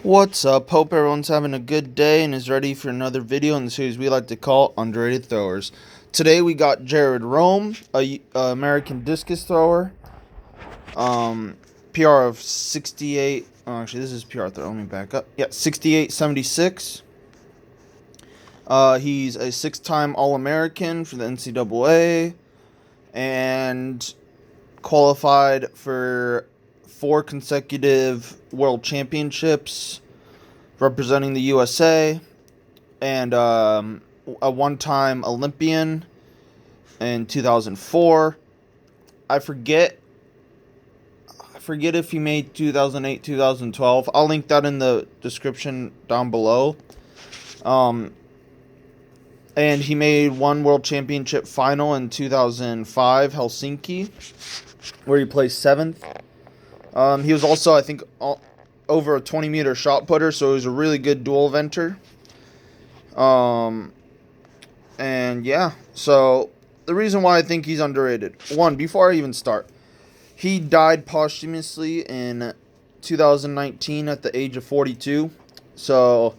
What's up? Hope everyone's having a good day and is ready for another video in the series we like to call Underrated Throwers. Today we got Jared Rome, a American discus thrower. PR of 68. Oh, actually, this is PR throw. Let me back up. Yeah, 68.76. He's a six-time All-American for the NCAA and qualified for 4 consecutive World Championships representing the USA, and a one-time Olympian in 2004. I forget if he made 2008, 2012. I'll link that in the description down below. And he made one World Championship final in 2005, Helsinki, where he placed 7th. He was also, I think, over a 20-meter shot putter, so he was a really good dual eventer. And yeah, so the reason why I think he's underrated. One, before I even start, he died posthumously in 2019 at the age of 42. So,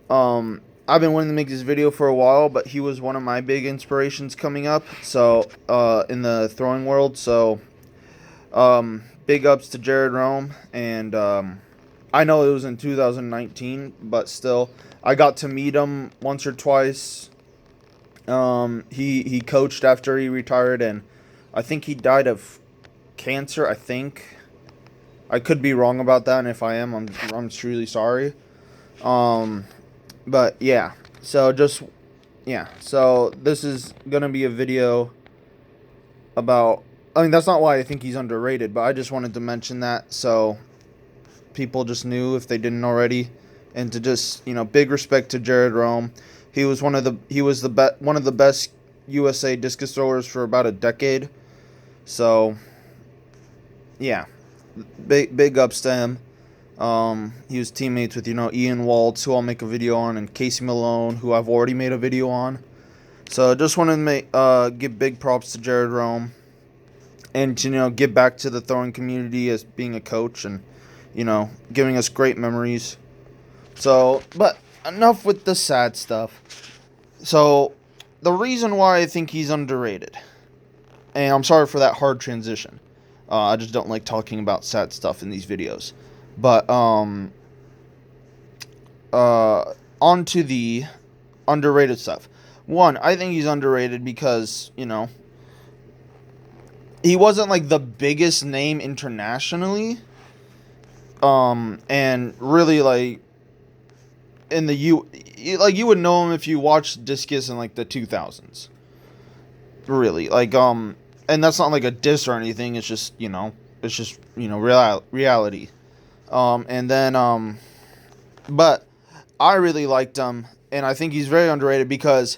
I've been wanting to make this video for a while, but he was one of my big inspirations coming up. So, in the throwing world. So, big ups to Jared Rome, and I know it was in 2019, but still, I got to meet him once or twice. He coached after he retired, and I think he died of cancer. I think I could be wrong about that, and if I am, I'm truly sorry. But yeah, so this is gonna be a video about. I mean, that's not why I think he's underrated, but I just wanted to mention that so people just knew if they didn't already, and to just, big respect to Jared Rome. He was one of the best USA discus throwers for about a decade. So yeah, big ups to him. He was teammates with Ian Waltz, who I'll make a video on, and Casey Malone, who I've already made a video on. So just wanted to give big props to Jared Rome. And, give back to the throwing community as being a coach and, giving us great memories. So, but enough with the sad stuff. So, the reason why I think he's underrated, and I'm sorry for that hard transition. I just don't like talking about sad stuff in these videos. But, onto the underrated stuff. One, I think he's underrated because, he wasn't like the biggest name internationally, and really like in the you would know him if you watched discus in like the 2000s. Really, like and that's not like a diss or anything. It's just reality. And then but I really liked him, and I think he's very underrated because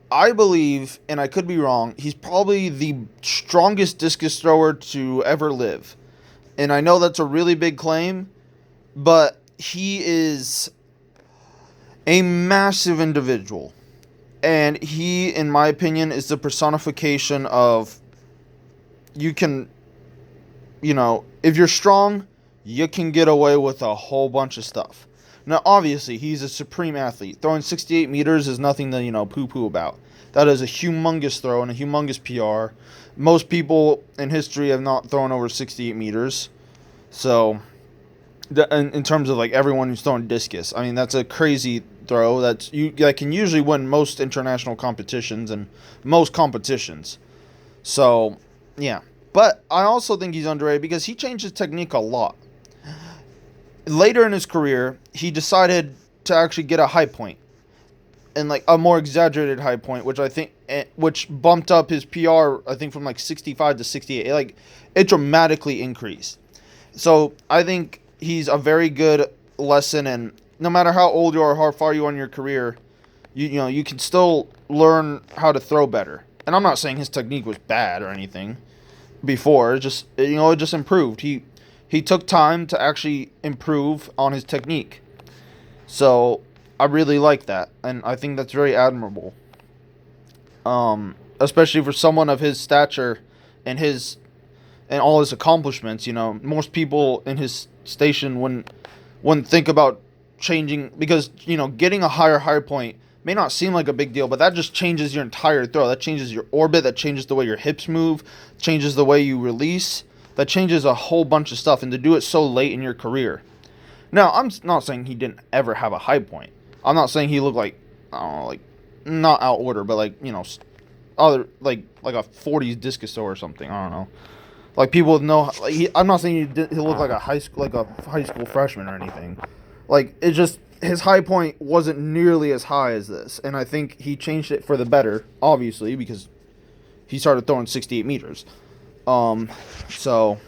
I believe, and I could be wrong, he's probably the strongest discus thrower to ever live. And I know that's a really big claim, but he is a massive individual. And he, in my opinion, is the personification of, if you're strong, you can get away with a whole bunch of stuff. Now, obviously, he's a supreme athlete. Throwing 68 meters is nothing to, poo-poo about. That is a humongous throw and a humongous PR. Most people in history have not thrown over 68 meters. So, in terms of, like, everyone who's throwing discus, I mean, that's a crazy throw. That can usually win most international competitions and most competitions. So, yeah. But I also think he's underrated because he changed his technique a lot. Later in his career, he decided to actually get a high point, and like a more exaggerated high point, which bumped up his PR, I think, from like 65 to 68. It dramatically increased. So I think he's a very good lesson, and no matter how old you are, how far you are in your career, you can still learn how to throw better. And I'm not saying his technique was bad or anything before. It just improved. He took time to actually improve on his technique. So I really like that, and I think that's very admirable. Especially for someone of his stature and all his accomplishments. Most people in his station wouldn't wouldn't think about changing, because, getting a higher high point may not seem like a big deal, but that just changes your entire throw. That changes your orbit, that changes the way your hips move, changes the way you release, that changes a whole bunch of stuff, and to do it so late in your career. Now, I'm not saying he didn't ever have a high point. I'm not saying he looked like, I don't know, like, not out order, but like, other, like a 40s discus throw or something. I don't know. Like, people with no, like, I'm not saying he looked like a high school freshman or anything. Like, it just, his high point wasn't nearly as high as this, and I think he changed it for the better, obviously, because he started throwing 68 meters. So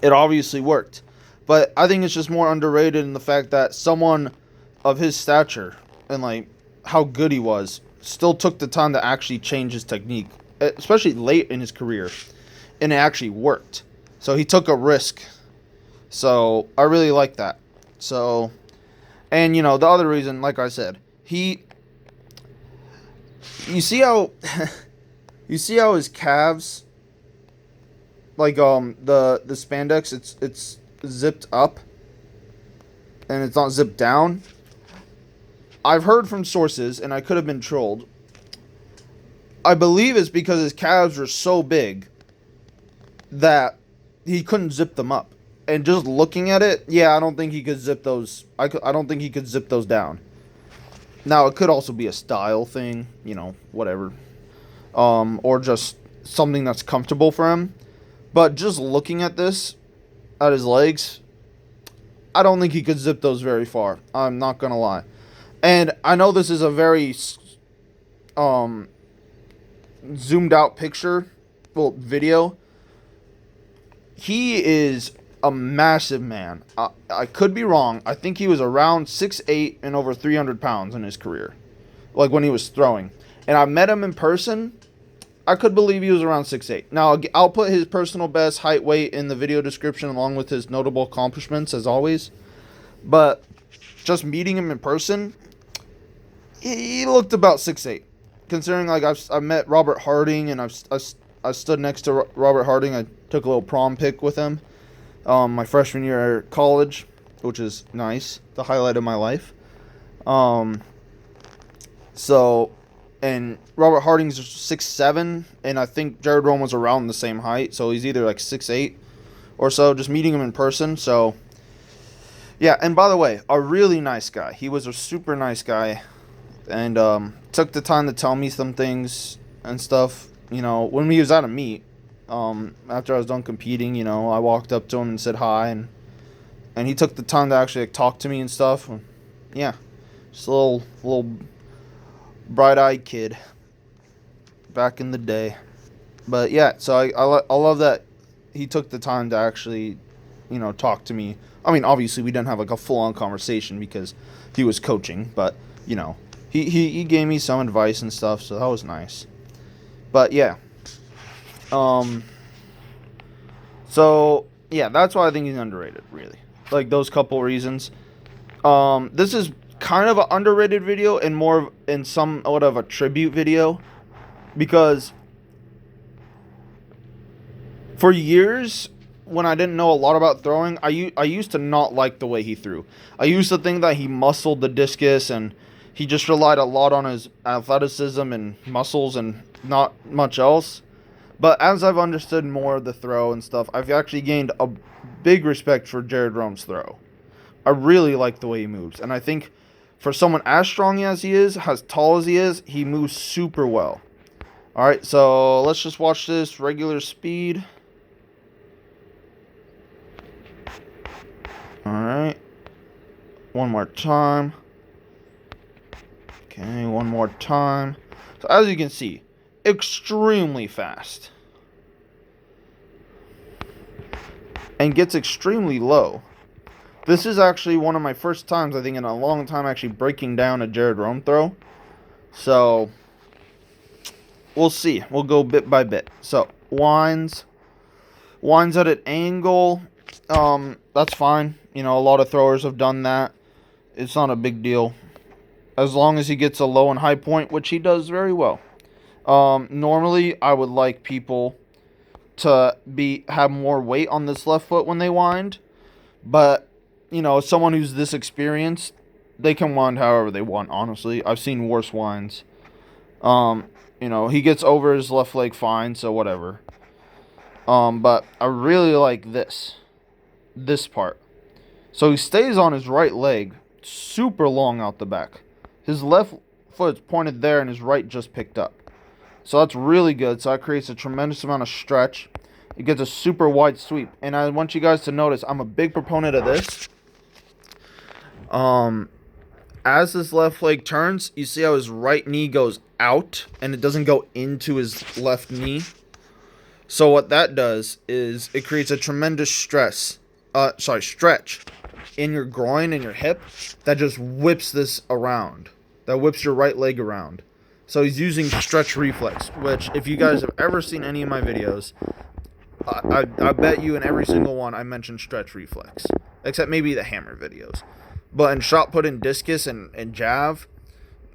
it obviously worked. But I think it's just more underrated in the fact that someone of his stature and, like, how good he was still took the time to actually change his technique, especially late in his career, and it actually worked. So he took a risk. So I really like that. So, and, the other reason, like I said, you see how his calves, like, the spandex, it's zipped up and it's not zipped down. I've heard from sources, and I could have been trolled, I believe it's because his calves were so big that he couldn't zip them up. And just looking at it, yeah, I don't think he could zip those. I don't think he could zip those down. Now, it could also be a style thing, whatever, or just something that's comfortable for him. But just looking at this, at his legs, I don't think he could zip those very far. I'm not gonna lie. And I know this is a very zoomed out picture, video. He is a massive man. I could be wrong. I think he was around 6'8" and over 300 pounds in his career, like when he was throwing. And I met him in person. I could believe he was around 6'8". Now, I'll put his personal best height, weight in the video description, along with his notable accomplishments, as always. But just meeting him in person, he looked about 6'8". Considering, like, I've met Robert Harding, and I stood next to Robert Harding. I took a little prom pic with him my freshman year at college, which is nice, the highlight of my life. So, and Robert Harding's 6'7", and I think Jared Rome was around the same height, so he's either like 6'8" or so, just meeting him in person. So, yeah, and by the way, a really nice guy. He was a super nice guy, and took the time to tell me some things and stuff, when we was at a meet. After I was done competing, I walked up to him and said hi, and he took the time to actually, like, talk to me and stuff. Yeah, just a little bright-eyed kid back in the day. But yeah, so I love that he took the time to actually, talk to me. I mean, obviously we didn't have like a full-on conversation because he was coaching, but he gave me some advice and stuff, so that was nice. But yeah. So yeah, that's why I think he's underrated, really. Like, those couple reasons. This is kind of an underrated video and more in somewhat of a tribute video, because for years, when I didn't know a lot about throwing, I used to not like the way he threw. I used to think that he muscled the discus and he just relied a lot on his athleticism and muscles and not much else. But as I've understood more of the throw and stuff, I've actually gained a big respect for Jared Rome's throw. I really like the way he moves. And I think for someone as strong as he is, as tall as he is, he moves super well. Alright, so let's just watch this regular speed. Alright. One more time. Okay, one more time. So as you can see, extremely fast. And gets extremely low. This is actually one of my first times, I think, in a long time actually breaking down a Jared Rome throw. So, we'll see. We'll go bit by bit. So, winds at an angle. That's fine. A lot of throwers have done that. It's not a big deal. As long as he gets a low and high point, which he does very well. Normally, I would like people to have more weight on this left foot when they wind, but someone who's this experienced, they can wind however they want, honestly. I've seen worse winds. He gets over his left leg fine, so whatever. But I really like this part. So he stays on his right leg super long out the back. His left foot's pointed there and his right just picked up. So that's really good. So that creates a tremendous amount of stretch. It gets a super wide sweep. And I want you guys to notice, I'm a big proponent of this. As his left leg turns, you see how his right knee goes out and it doesn't go into his left knee. So what that does is it creates a tremendous stretch in your groin and your hip that just whips this around. That whips your right leg around. So he's using stretch reflex, which if you guys have ever seen any of my videos, I bet you in every single one I mentioned stretch reflex, except maybe the hammer videos. But in shot put and discus and jav,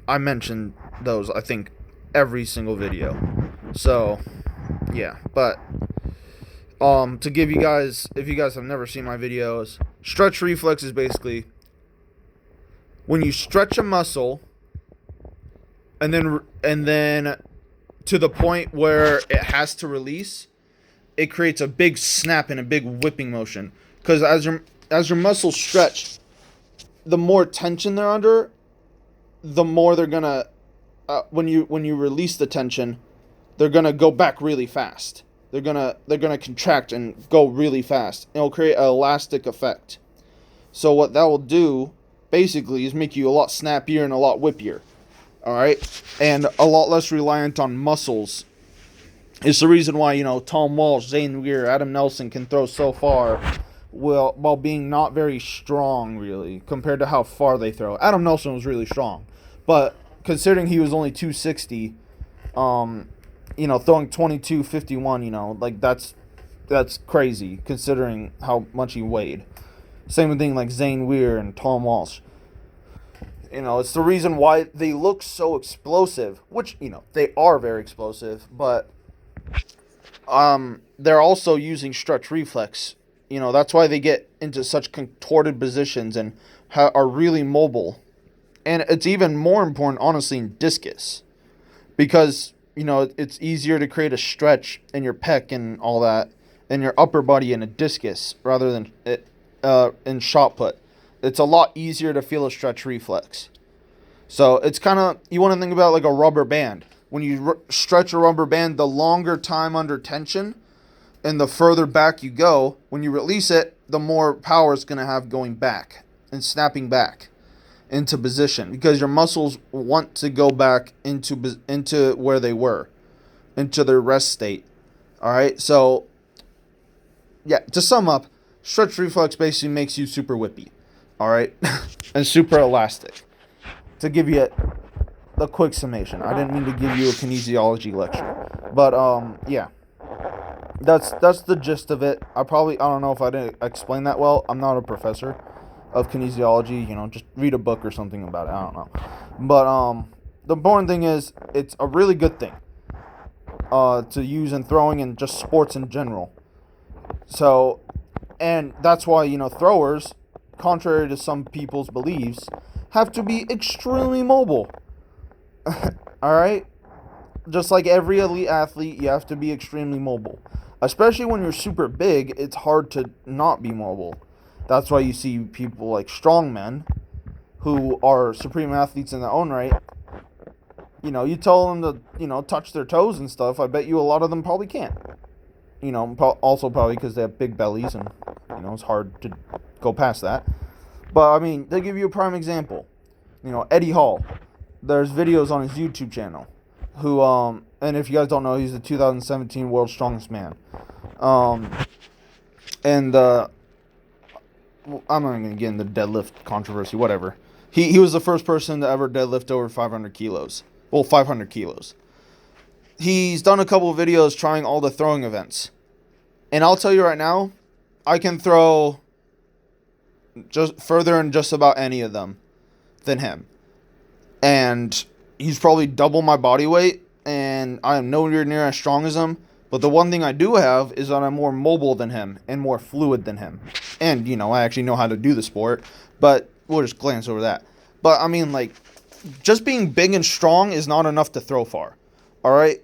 I mentioned those, I think, every single video. So, yeah. But, to give you guys, if you guys have never seen my videos, stretch reflex is basically when you stretch a muscle and then to the point where it has to release, it creates a big snap and a big whipping motion. Because as your muscles stretch, the more tension they're under, the more they're gonna when you release the tension, they're gonna go back really fast. They're gonna contract and go really fast. It'll create an elastic effect. So what that will do, basically, is make you a lot snappier and a lot whippier. All right, and a lot less reliant on muscles. It's the reason why Tom Walsh, Zane Weir, Adam Nelson can throw so far, while being not very strong, really, compared to how far they throw. Adam Nelson was really strong, but considering he was only 260, throwing 22.51, like that's crazy considering how much he weighed. Same thing like Zane Weir and Tom Walsh. It's the reason why they look so explosive, which they are very explosive, but they're also using stretch reflex. That's why they get into such contorted positions and are really mobile. And it's even more important, honestly, in discus. Because, it's easier to create a stretch in your pec and all that, in your upper body in a discus, rather than in shot put. It's a lot easier to feel a stretch reflex. So it's kind of, you want to think about like a rubber band. When you stretch a rubber band, the longer time under tension and the further back you go, when you release it, the more power it's going to have going back and snapping back into position, because your muscles want to go back into where they were, into their rest state. All right, so yeah, to sum up, stretch reflex basically makes you super whippy, all right, and super elastic. To give you a quick summation, I didn't mean to give you a kinesiology lecture, but yeah. That's the gist of it. I don't know if I didn't explain that well. I'm not a professor of kinesiology, just read a book or something about it. I don't know. But the important thing is it's a really good thing to use in throwing and just sports in general. So, and that's why, throwers, contrary to some people's beliefs, have to be extremely mobile. All right? Just like every elite athlete, you have to be extremely mobile. Especially when you're super big, it's hard to not be mobile. That's why you see people like strongmen, who are supreme athletes in their own right. You tell them to, touch their toes and stuff. I bet you a lot of them probably can't. Also probably because they have big bellies and, it's hard to go past that. But, they give you a prime example. Eddie Hall. There's videos on his YouTube channel. Who, and if you guys don't know, he's the 2017 World's Strongest Man. And I'm not going to get into deadlift controversy, whatever. He was the first person to ever deadlift over 500 kilos. Well, 500 kilos. He's done a couple of videos trying all the throwing events. And I'll tell you right now, I can throw just further in just about any of them than him. And he's probably double my body weight, and I am nowhere near as strong as him, But the one thing I do have is that I'm more mobile than him and more fluid than him. And, I actually know how to do the sport. But we'll just glance over that. But, I mean, like, just being big and strong is not enough to throw far. All right?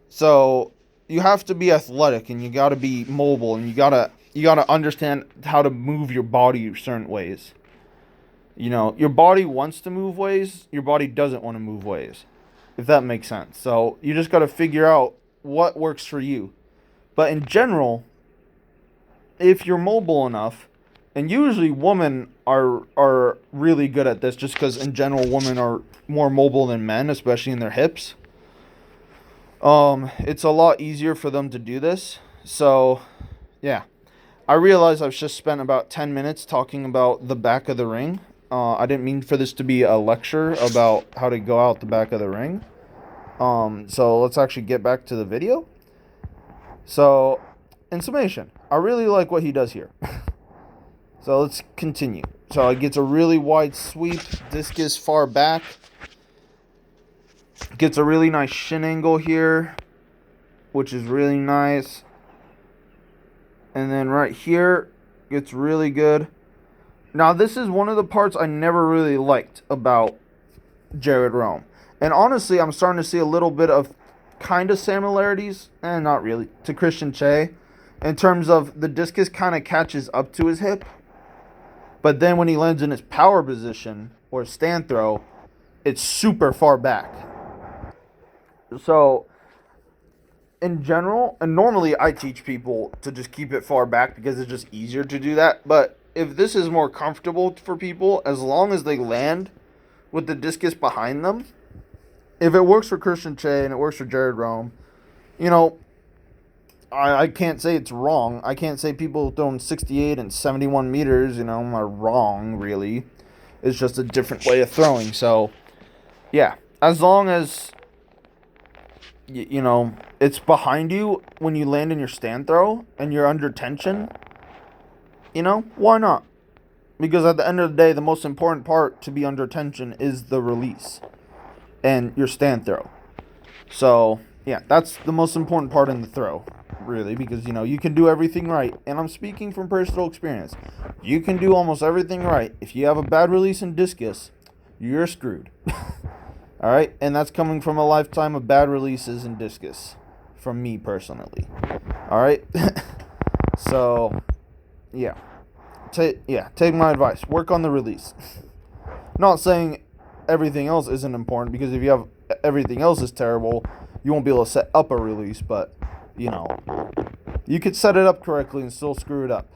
So, you have to be athletic and you got to be mobile and you got to understand how to move your body certain ways. Your body wants to move ways, your body doesn't want to move ways. If that makes sense. So, you just got to figure out what works for you. But in general, if you're mobile enough, and usually women are really good at this just because in general women are more mobile than men, especially in their hips. It's a lot easier for them to do this. So, yeah. I realized I've just spent about 10 minutes talking about the back of the ring. I didn't mean for this to be a lecture about how to go out the back of the ring. So let's actually get back to the video. So, in summation, I really like what he does here. So let's continue. So it gets a really wide sweep, discus far back. Gets a really nice shin angle here, which is really nice. And then right here, gets really good. Now this is one of the parts I never really liked about Jared Rome. And honestly, I'm starting to see a little bit of kind of similarities, and not really, to Christian Che. In terms of the discus kind of catches up to his hip. But then when he lands in his power position, or stand throw, it's super far back. So, in general, and normally I teach people to just keep it far back because it's just easier to do that. But if this is more comfortable for people, as long as they land with the discus behind them, if it works for Christian Che and it works for Jared Rome, I can't say it's wrong. I can't say people throwing 68 and 71 meters, are wrong, really. It's just a different way of throwing. So, yeah. As long as, it's behind you when you land in your stand throw and you're under tension, why not? Because at the end of the day, the most important part to be under tension is the release and your stand throw. So, yeah, that's the most important part in the throw, really, because, you can do everything right. And I'm speaking from personal experience. You can do almost everything right. If you have a bad release in discus, you're screwed. All right? And that's coming from a lifetime of bad releases in discus, from me personally. All right? So, yeah. Take my advice. Work on the release. Not saying everything else isn't important, because if you have everything else is terrible, you won't be able to set up a release, but, you could set it up correctly and still screw it up.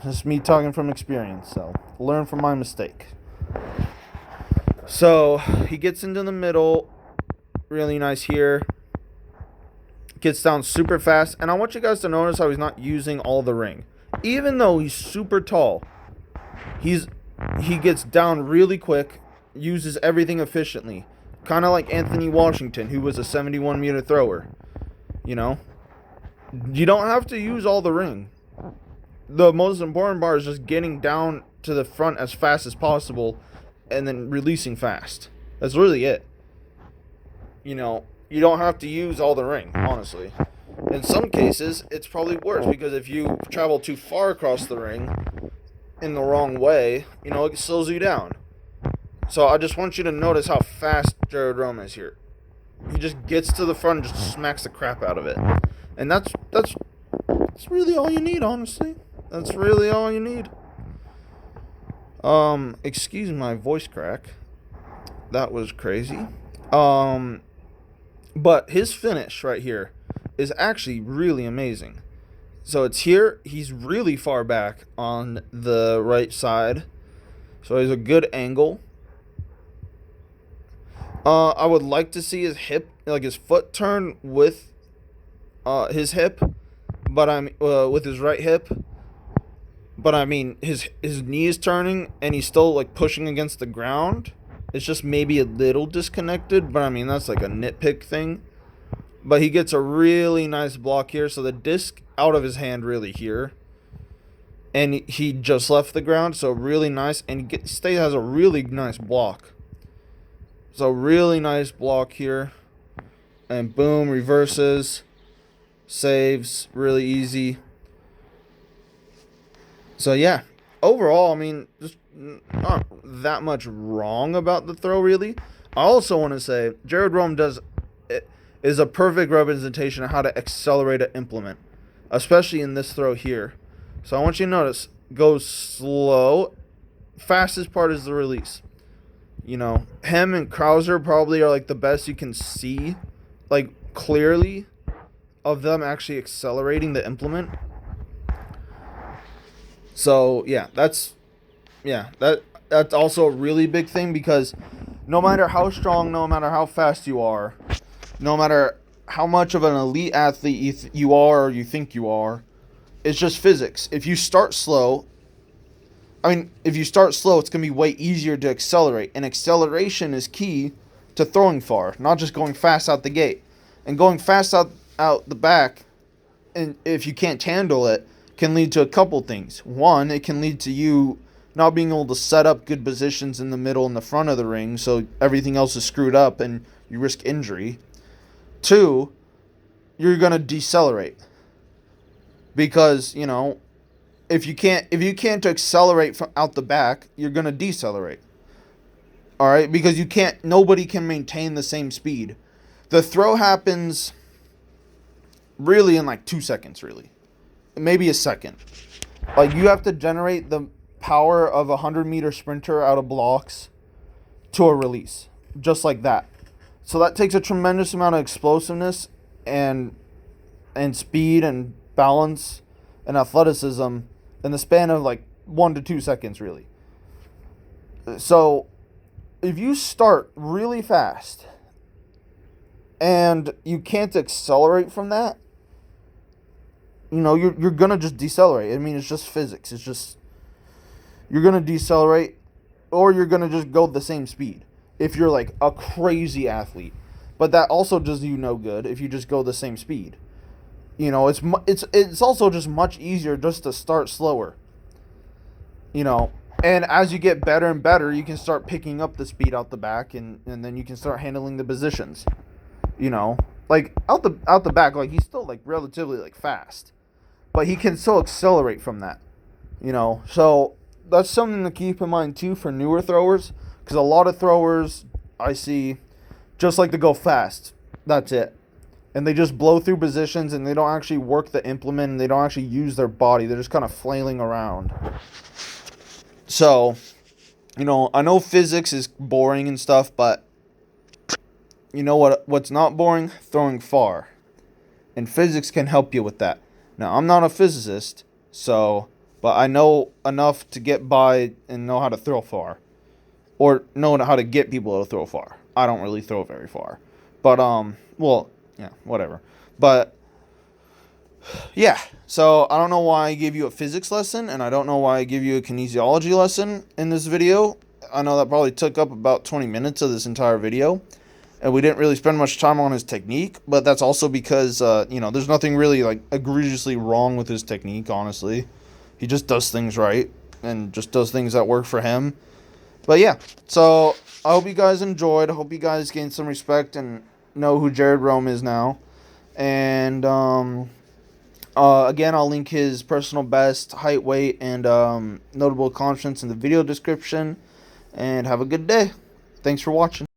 Just me talking from experience, so learn from my mistake. So, he gets into the middle, really nice here. Gets down super fast, and I want you guys to notice how he's not using all the ring. Even though he's super tall, he gets down really quick, uses everything efficiently. Kind of like Anthony Washington, who was a 71-meter thrower. You don't have to use all the ring. The most important part is just getting down to the front as fast as possible and then releasing fast. That's really it. You don't have to use all the ring, honestly. In some cases, it's probably worse, because if you travel too far across the ring in the wrong way, it slows you down. So I just want you to notice how fast Jared Rome is here. He just gets to the front and just smacks the crap out of it. And that's really all you need, honestly. That's really all you need. Excuse my voice crack. That was crazy. But his finish right here is actually really amazing. So it's here. He's really far back on the right side. So he's a good angle. I would like to see his hip, like his foot turn with his hip, but with his right hip. But I mean, his knee is turning and he's still like pushing against the ground. It's just maybe a little disconnected, but I mean, that's like a nitpick thing. But he gets a really nice block here. So the disc out of his hand really here. And he just left the ground. So really nice. And he has a really nice block. So really nice block here. And boom, reverses. saves really easy. So yeah, overall, I mean, just not that much wrong about the throw, really. I also want to say Jared Rome is a perfect representation of how to accelerate an implement, especially in this throw here. So I want you to notice, go slow. Fastest part is the release. You know, him and Krauser probably are like the best you can see, like clearly, of them actually accelerating the implement. So yeah, that's also a really big thing, because no matter how strong, no matter how fast you are, no matter how much of an elite athlete you are or you think you are, it's just physics. If you start slow, it's going to be way easier to accelerate. And acceleration is key to throwing far, not just going fast out the gate. And going fast out the back, and if you can't handle it, can lead to a couple things. One, it can lead to you not being able to set up good positions in the middle and the front of the ring, so everything else is screwed up and you risk injury. Two, you're going to decelerate. Because, you know, if you can't accelerate from out the back, you're going to decelerate. All right? Because nobody can maintain the same speed. The throw happens really in like 2 seconds, really. Maybe a second. Like, you have to generate the power of a 100-meter sprinter out of blocks to a release. Just like that. So that takes a tremendous amount of explosiveness and speed and balance and athleticism in the span of like 1 to 2 seconds, really. So if you start really fast and you can't accelerate from that, you know, you're going to just decelerate. I mean, it's just physics. It's just, you're going to decelerate, or you're going to just go the same speed if you're like a crazy athlete. But that also does you no good if you just go the same speed. You know, it's also just much easier just to start slower. You know, and as you get better and better, you can start picking up the speed out the back, and then you can start handling the positions. You know, like out the back, like he's still like relatively like fast, but he can still accelerate from that. You know, so that's something to keep in mind too for newer throwers, because a lot of throwers I see just like to go fast. That's it. And they just blow through positions, and they don't actually work the implement, and they don't actually use their body. They're just kind of flailing around. So, you know, I know physics is boring and stuff, but you know what's not boring? Throwing far. And physics can help you with that. Now, I'm not a physicist, but I know enough to get by and know how to throw far. Or know how to get people to throw far. I don't really throw very far. But, yeah, whatever. But, yeah. So, I don't know why I gave you a physics lesson, and I don't know why I gave you a kinesiology lesson in this video. I know that probably took up about 20 minutes of this entire video, and we didn't really spend much time on his technique, but that's also because, you know, there's nothing really, like, egregiously wrong with his technique, honestly. He just does things right, and just does things that work for him. But, yeah, so I hope you guys enjoyed. I hope you guys gained some respect and know who Jared Rome is now. And again, I'll link his personal best, height, weight, and notable accomplishments in the video description. And have a good day. Thanks for watching.